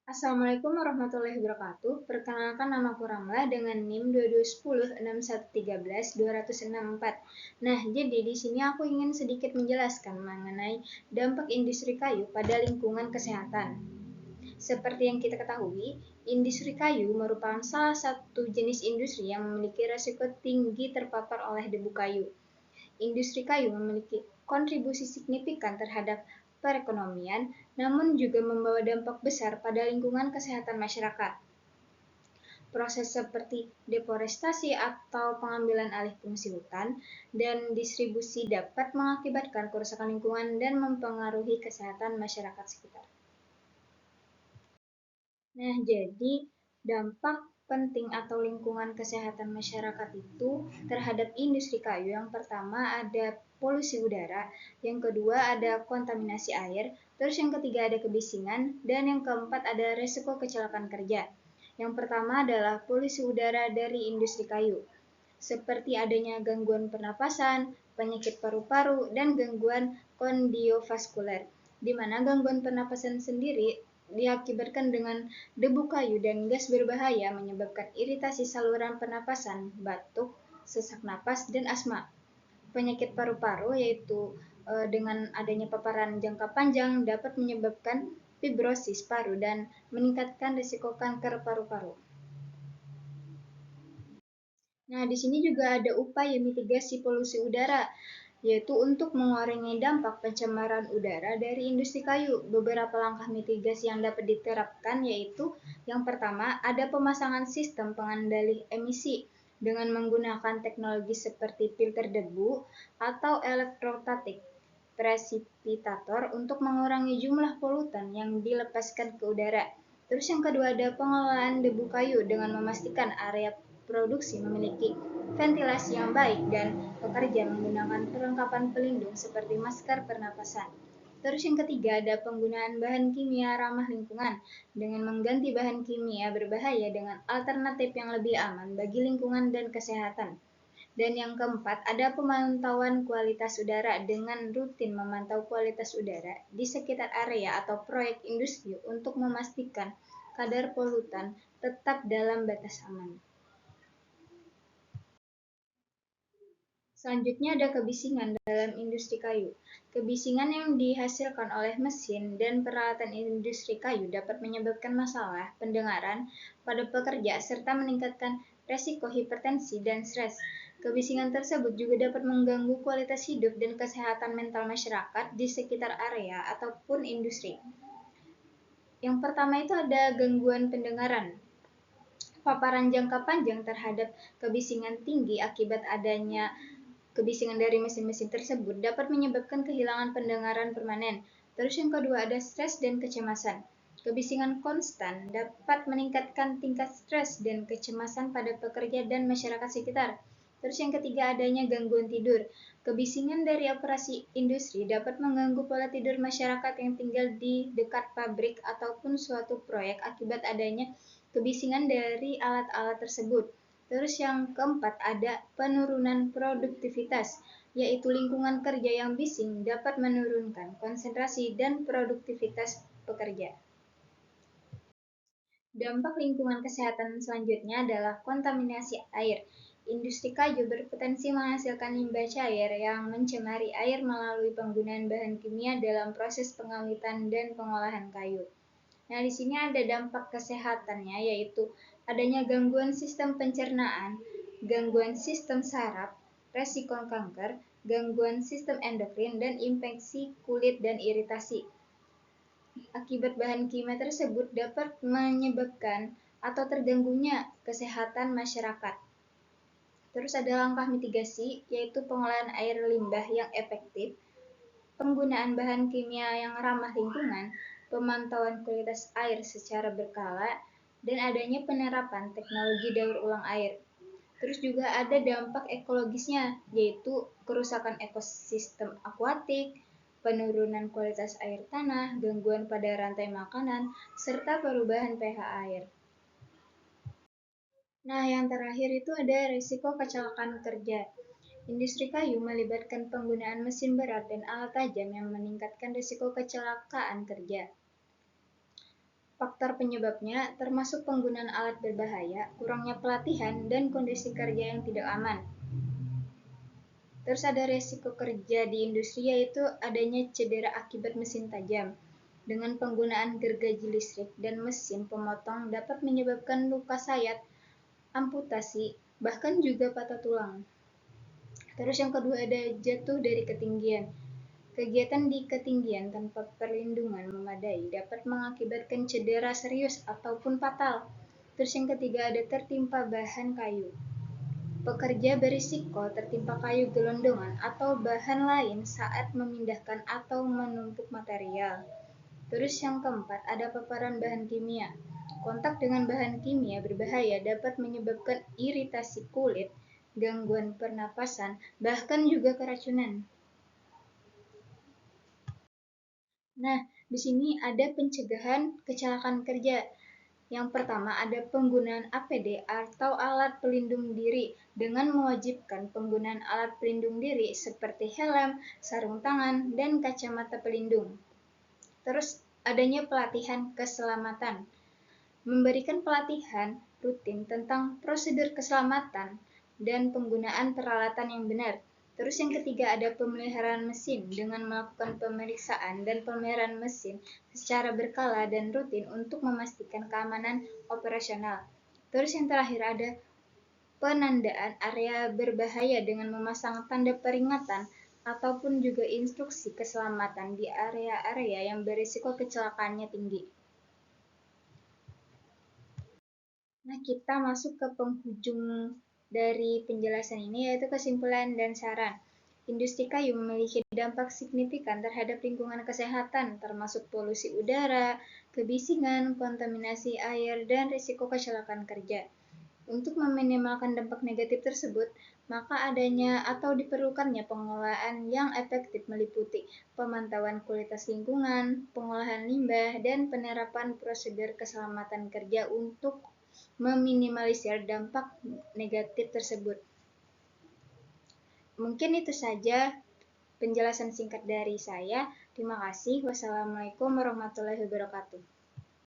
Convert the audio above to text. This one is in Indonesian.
Assalamualaikum warahmatullahi wabarakatuh. Perkenalkan namaku Ramla dengan NIM 221061132064. Nah, jadi di sini aku ingin sedikit menjelaskan mengenai dampak industri kayu pada lingkungan kesehatan. Seperti yang kita ketahui, industri kayu merupakan salah satu jenis industri yang memiliki risiko tinggi terpapar oleh debu kayu. Industri kayu memiliki kontribusi signifikan terhadap perekonomian, namun juga membawa dampak besar pada lingkungan kesehatan masyarakat. Proses seperti deforestasi atau pengambilan alih fungsi hutan dan distribusi dapat mengakibatkan kerusakan lingkungan dan mempengaruhi kesehatan masyarakat sekitar. Nah, jadi dampak penting atau lingkungan kesehatan masyarakat itu terhadap industri kayu, yang pertama ada polusi udara, yang kedua ada kontaminasi air, terus yang ketiga ada kebisingan, dan yang keempat ada resiko kecelakaan kerja. Yang pertama adalah polusi udara dari industri kayu, seperti adanya gangguan pernapasan, penyakit paru-paru, dan gangguan kardiovaskuler, di mana gangguan pernapasan sendiri diakibatkan dengan debu kayu dan gas berbahaya menyebabkan iritasi saluran pernapasan, batuk, sesak napas, dan asma. Penyakit paru-paru yaitu dengan adanya paparan jangka panjang dapat menyebabkan fibrosis paru dan meningkatkan risiko kanker paru-paru. Nah, di sini juga ada upaya mitigasi polusi udara, yaitu untuk mengurangi dampak pencemaran udara dari industri kayu. Beberapa langkah mitigasi yang dapat diterapkan yaitu yang pertama, ada pemasangan sistem pengendali emisi dengan menggunakan teknologi seperti filter debu atau elektrostatik presipitator untuk mengurangi jumlah polutan yang dilepaskan ke udara. Terus yang kedua ada pengelolaan debu kayu dengan memastikan area produksi memiliki ventilasi yang baik dan pekerja menggunakan perlengkapan pelindung seperti masker pernapasan. Terus yang ketiga ada penggunaan bahan kimia ramah lingkungan dengan mengganti bahan kimia berbahaya dengan alternatif yang lebih aman bagi lingkungan dan kesehatan. Dan yang keempat, ada pemantauan kualitas udara dengan rutin memantau kualitas udara di sekitar area atau proyek industri untuk memastikan kadar polutan tetap dalam batas aman. Selanjutnya ada kebisingan dalam industri kayu. Kebisingan yang dihasilkan oleh mesin dan peralatan industri kayu dapat menyebabkan masalah pendengaran pada pekerja serta meningkatkan resiko hipertensi dan stres. Kebisingan tersebut juga dapat mengganggu kualitas hidup dan kesehatan mental masyarakat di sekitar area ataupun industri. Yang pertama itu ada gangguan pendengaran. Paparan jangka panjang terhadap kebisingan tinggi akibat adanya kebisingan dari mesin-mesin tersebut dapat menyebabkan kehilangan pendengaran permanen. Terus yang kedua ada stres dan kecemasan. Kebisingan konstan dapat meningkatkan tingkat stres dan kecemasan pada pekerja dan masyarakat sekitar. Terus yang ketiga adanya gangguan tidur. Kebisingan dari operasi industri dapat mengganggu pola tidur masyarakat yang tinggal di dekat pabrik ataupun suatu proyek akibat adanya kebisingan dari alat-alat tersebut. Terus yang keempat ada penurunan produktivitas, yaitu lingkungan kerja yang bising dapat menurunkan konsentrasi dan produktivitas pekerja. Dampak lingkungan kesehatan selanjutnya adalah kontaminasi air. Industri kayu berpotensi menghasilkan limbah cair yang mencemari air melalui penggunaan bahan kimia dalam proses pengawitan dan pengolahan kayu. Nah, di sini ada dampak kesehatannya, yaitu adanya gangguan sistem pencernaan, gangguan sistem saraf, resiko kanker, gangguan sistem endokrin, dan infeksi kulit dan iritasi. Akibat bahan kimia tersebut dapat menyebabkan atau terganggunya kesehatan masyarakat. Terus ada langkah mitigasi, yaitu pengolahan air limbah yang efektif, penggunaan bahan kimia yang ramah lingkungan, pemantauan kualitas air secara berkala, dan adanya penerapan teknologi daur ulang air. Terus juga ada dampak ekologisnya, yaitu kerusakan ekosistem akuatik, penurunan kualitas air tanah, gangguan pada rantai makanan, serta perubahan pH air. Nah, yang terakhir itu ada risiko kecelakaan kerja. Industri kayu melibatkan penggunaan mesin berat dan alat tajam yang meningkatkan risiko kecelakaan kerja. Faktor penyebabnya termasuk penggunaan alat berbahaya, kurangnya pelatihan, dan kondisi kerja yang tidak aman. Terus ada resiko kerja di industri, yaitu adanya cedera akibat mesin tajam. Dengan penggunaan gergaji listrik dan mesin pemotong dapat menyebabkan luka sayat, amputasi, bahkan juga patah tulang. Terus yang kedua ada jatuh dari ketinggian. Kegiatan di ketinggian tanpa perlindungan memadai dapat mengakibatkan cedera serius ataupun fatal. Terus yang ketiga ada tertimpa bahan kayu. Pekerja berisiko tertimpa kayu gelondongan atau bahan lain saat memindahkan atau menumpuk material. Terus yang keempat ada paparan bahan kimia. Kontak dengan bahan kimia berbahaya dapat menyebabkan iritasi kulit, gangguan pernapasan, bahkan juga keracunan. Nah, di sini ada pencegahan kecelakaan kerja. Yang pertama ada penggunaan APD atau alat pelindung diri dengan mewajibkan penggunaan alat pelindung diri seperti helm, sarung tangan, dan kacamata pelindung. Terus adanya pelatihan keselamatan. Memberikan pelatihan rutin tentang prosedur keselamatan dan penggunaan peralatan yang benar. Terus yang ketiga ada pemeliharaan mesin dengan melakukan pemeriksaan dan pemeliharaan mesin secara berkala dan rutin untuk memastikan keamanan operasional. Terus yang terakhir ada penandaan area berbahaya dengan memasang tanda peringatan ataupun juga instruksi keselamatan di area-area yang berisiko kecelakaannya tinggi. Nah, kita masuk ke penghujung dari penjelasan ini, yaitu kesimpulan dan saran. Industri kayu memiliki dampak signifikan terhadap lingkungan kesehatan, termasuk polusi udara, kebisingan, kontaminasi air, dan risiko kecelakaan kerja. Untuk meminimalkan dampak negatif tersebut, maka adanya atau diperlukannya pengelolaan yang efektif meliputi pemantauan kualitas lingkungan, pengolahan limbah, dan penerapan prosedur keselamatan kerja untuk meminimalisir dampak negatif tersebut. Mungkin itu saja penjelasan singkat dari saya. Terima kasih. Wassalamualaikum warahmatullahi wabarakatuh.